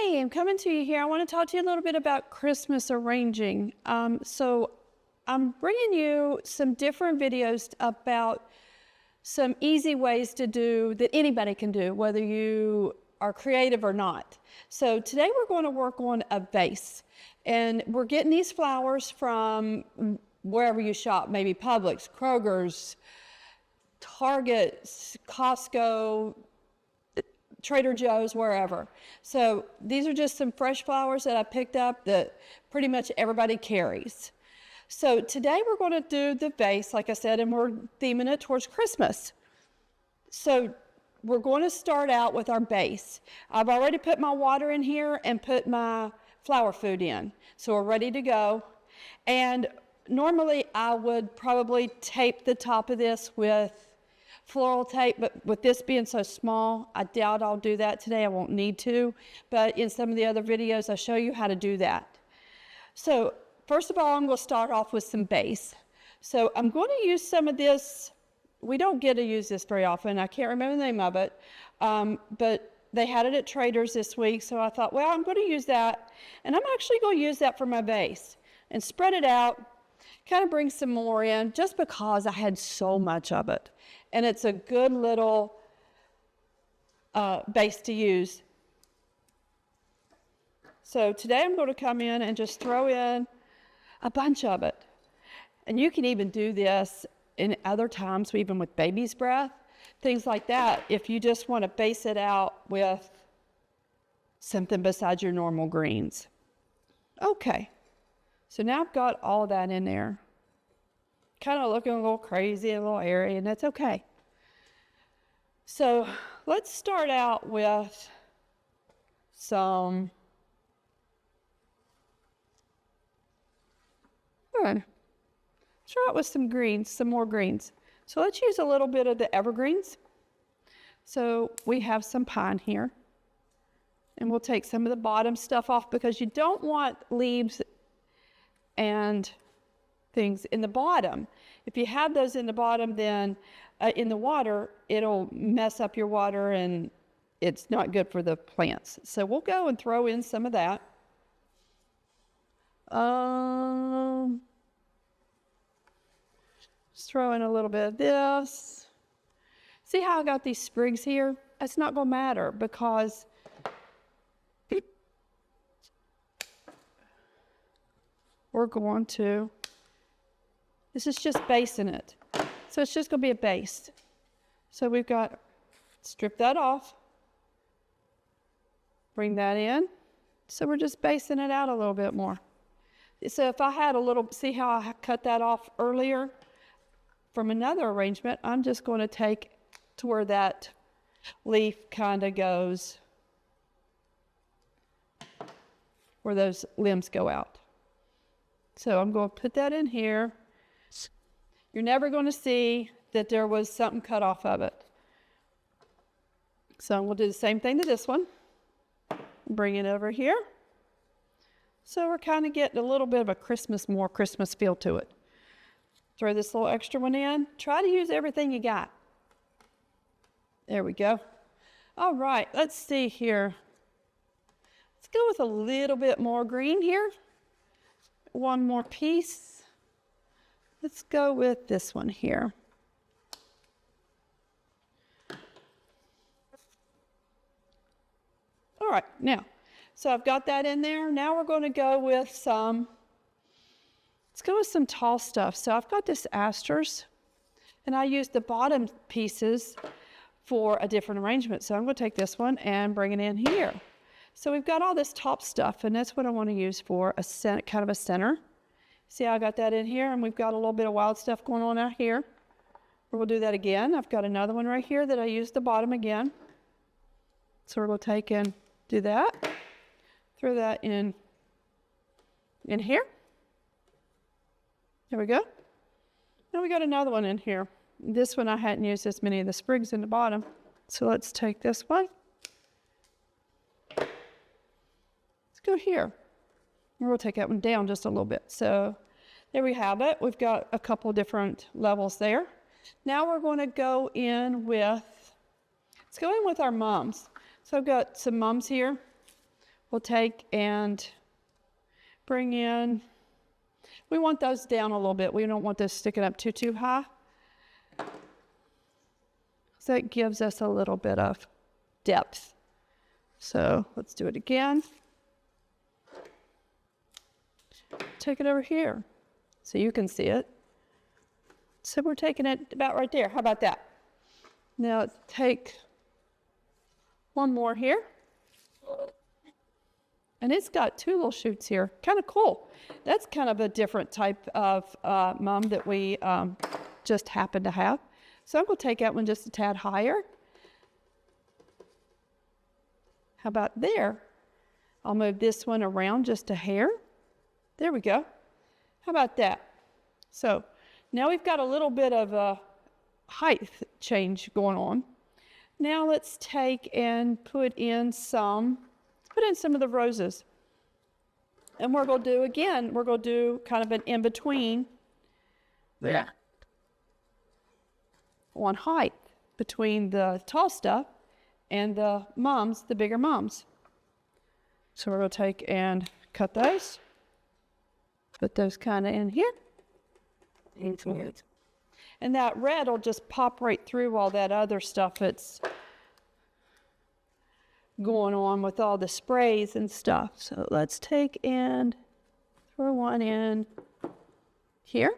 Hey, I'm coming to you here. I want to talk to you a little bit about Christmas arranging. So I'm bringing you some different videos about some easy ways to do that anybody can do, whether you are creative or not. So today we're going to work on a vase, and we're getting these flowers from wherever you shop, maybe Publix, Kroger's, Target, Costco, Trader Joe's, wherever. So these are just some fresh flowers that I picked up that pretty much everybody carries. So today we're going to do the vase, like I said, and we're theming it towards Christmas. So we're going to start out with our base. I've already put my water in here and put my flower food in. So we're ready to go. And normally I would probably tape the top of this with floral tape, but with this being so small, I doubt I'll do that today. I won't need to, but in some of the other videos, I show you how to do that. So first of all, I'm going to start off with some base. So I'm going to use some of this. We don't get to use this very often. I can't remember the name of it, but they had it at Trader's this week, so I thought, well, I'm going to use that, and I'm actually going to use that for my base and spread it out, kind of bring some more in, just because I had so much of it. And it's a good little base to use. So today I'm going to come in and just throw in a bunch of it. And you can even do this in other times, even with baby's breath, things like that, if you just want to base it out with something besides your normal greens. Okay, so now I've got all that in there. Kind of looking a little crazy, a little airy, and that's okay. So let's start out with some, start out with some greens, some more greens. So let's use a little bit of the evergreens. So we have some pine here, and we'll take some of the bottom stuff off because you don't want leaves and things in the bottom. If you have those in the bottom, then in the water, it'll mess up your water and it's not good for the plants. So we'll go and throw in some of that. Just throw in a little bit of this. See how I got these sprigs here? That's not going to matter because we're going to, this is just basing it. So it's just going to be a base. So we've got, strip that off, bring that in. So we're just basing it out a little bit more. So if I had a little, see how I cut that off earlier from another arrangement, I'm just going to take to where that leaf kind of goes, where those limbs go out. So I'm going to put that in here. You're never going to see that there was something cut off of it. So we'll do the same thing to this one. Bring it over here. So we're kind of getting a little bit of a more Christmas feel to it. Throw this little extra one in. Try to use everything you got. There we go. All right, let's see here. Let's go with a little bit more green here. One more piece. Let's go with this one here. All right, now, so I've got that in there. Now we're going to go with some, let's go with some tall stuff. So I've got this asters, and I used the bottom pieces for a different arrangement. So I'm going to take this one and bring it in here. So we've got all this top stuff, and that's what I want to use for a kind of a center. See how I got that in here, and we've got a little bit of wild stuff going on out here. We'll do that again. I've got another one right here that I used the bottom again. So we're going to take and do that. Throw that in here. There we go. Now we got another one in here. This one I hadn't used as many of the sprigs in the bottom. So let's take this one. Let's go here. We'll take that one down just a little bit. So there we have it. We've got a couple different levels there. Now we're going to go in with, let's go in with our mums. So I've got some mums here. we'll take and bring in, we want those down a little bit. We don't want those sticking up too high. So it gives us a little bit of depth. So let's do it again. Take it over here so you can see it. So we're taking it about right there. How about that? Now take one more here. And it's got 2 little shoots here. Kind of cool. That's kind of a different type of mum that we just happen to have. So I'm going to take that one just a tad higher. How about there? I'll move this one around just a hair. There we go. How about that? So now we've got a little bit of a height change going on. Now let's take and put in some of the roses. And we're going to do, again, we're going to do kind of an in-between. Yeah. On height between the tall stuff and the mums, the bigger mums. So we're going to take and cut those. Put those kind of in here. And that red will just pop right through all that other stuff that's going on with all the sprays and stuff. So let's take and throw one in here.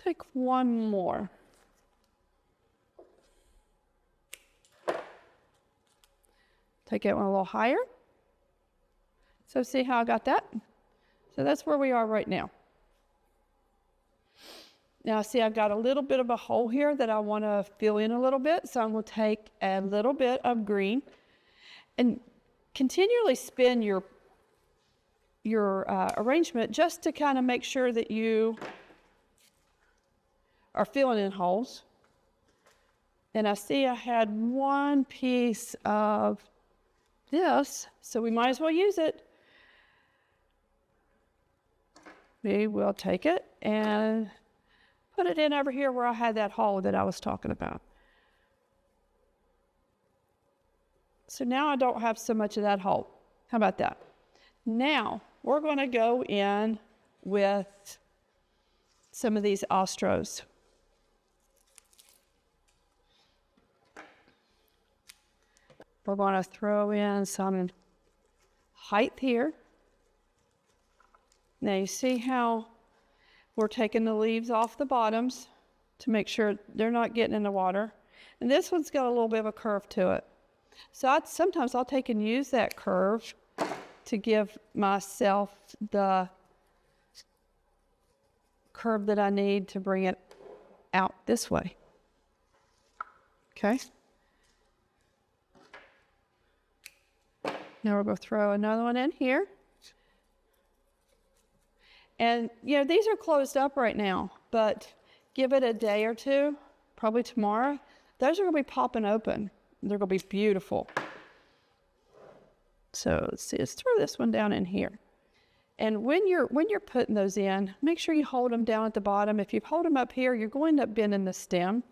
Take one more. Take it one a little higher. So see how I got that? So that's where we are right now. Now see, I've got a little bit of a hole here that I want to fill in a little bit. So I'm going to take a little bit of green and continually spin your arrangement just to kind of make sure that you are filling in holes. And I see I had one piece of this, so we might as well use it. We will take it and put it in over here where I had that hole that I was talking about. So now I don't have so much of that hole. How about that? Now we're going to go in with some of these astros. We're going to throw in some height here. Now you see how we're taking the leaves off the bottoms to make sure they're not getting in the water. And this one's got a little bit of a curve to it. So sometimes I'll take and use that curve to give myself the curve that I need to bring it out this way. Okay. Now we're going to throw another one in here. And, you know, these are closed up right now, but give it a day or two, probably tomorrow, those are going to be popping open. They're going to be beautiful. So let's see, let's throw this one down in here. And when you're putting those in, make sure you hold them down at the bottom. If you hold them up here, you're going to end up bending the stem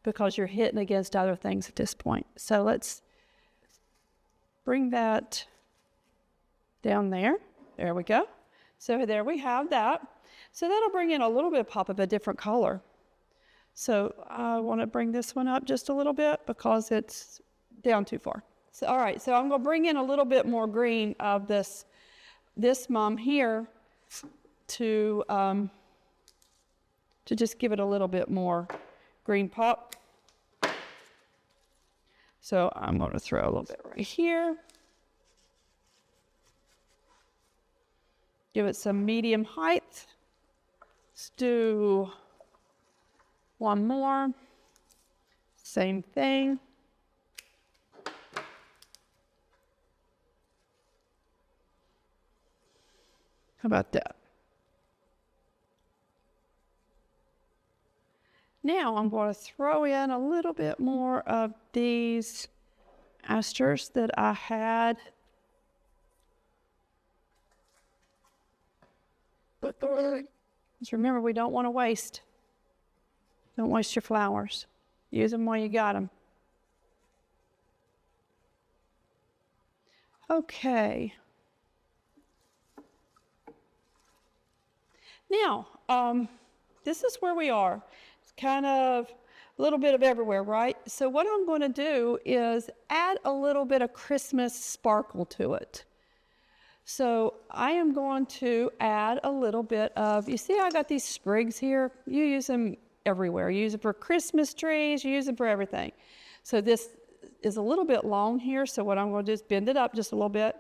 because you're hitting against other things at this point. So let's bring that down there. There we go. So there we have that. So that'll bring in a little bit of pop of a different color. So I want to bring this one up just a little bit because it's down too far. So, all right, so I'm going to bring in a little bit more green of this mum here to just give it a little bit more green pop. So I'm going to throw a little bit right here. Give it some medium height. Let's do one more. Same thing. How about that? Now I'm going to throw in a little bit more of these asters that I had. Just remember, we don't want to waste. Don't waste your flowers. Use them while you got them. Okay. Now, this is where we are. It's kind of a little bit of everywhere, right? So what I'm going to do is add a little bit of Christmas sparkle to it. So I am going to add a little bit of, you see I got these sprigs here? You use them everywhere. You use them for Christmas trees, you use them for everything. So this is a little bit long here, so what I'm going to do is bend it up just a little bit,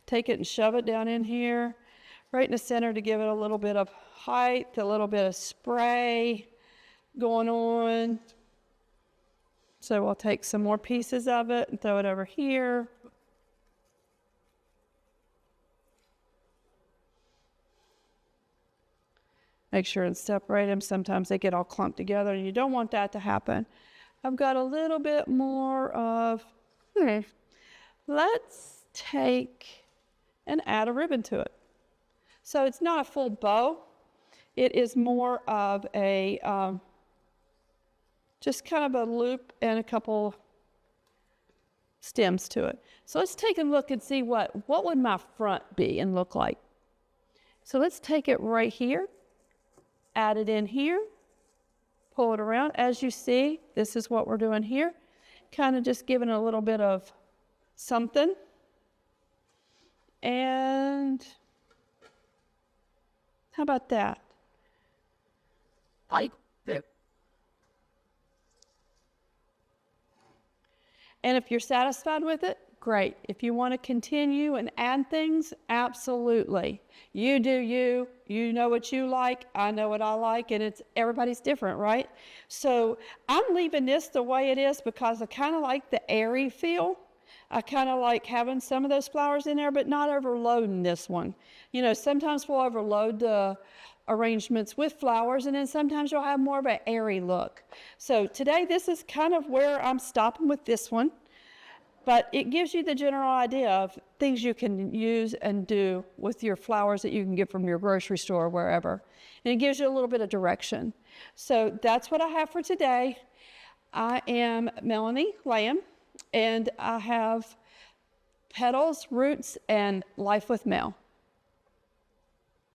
take it and shove it down in here, right in the center to give it a little bit of height, a little bit of spray going on. So we'll take some more pieces of it and throw it over here. Make sure and separate them. Sometimes they get all clumped together and you don't want that to happen. I've got a little bit more of, let's take and add a ribbon to it. So it's not a full bow. It is more of a, just kind of a loop and a couple stems to it. So let's take a look and see what would my front be and look like. So let's take it right here, add it in here, pull it around. As you see, this is what we're doing here. Kind of just giving it a little bit of something. And how about that? Like that. And if you're satisfied with it, great. If you want to continue and add things, absolutely. You do you. You know what you like. I know what I like, and everybody's different, right? So I'm leaving this the way it is because I kind of like the airy feel. I kind of like having some of those flowers in there, but not overloading this one. You know, sometimes we'll overload the arrangements with flowers, and then sometimes you'll have more of an airy look. So today, this is kind of where I'm stopping with this one. But it gives you the general idea of things you can use and do with your flowers that you can get from your grocery store or wherever. And it gives you a little bit of direction. So that's what I have for today. I am Melanie Lamb, and I have Petals, Roots, and Life with Mel.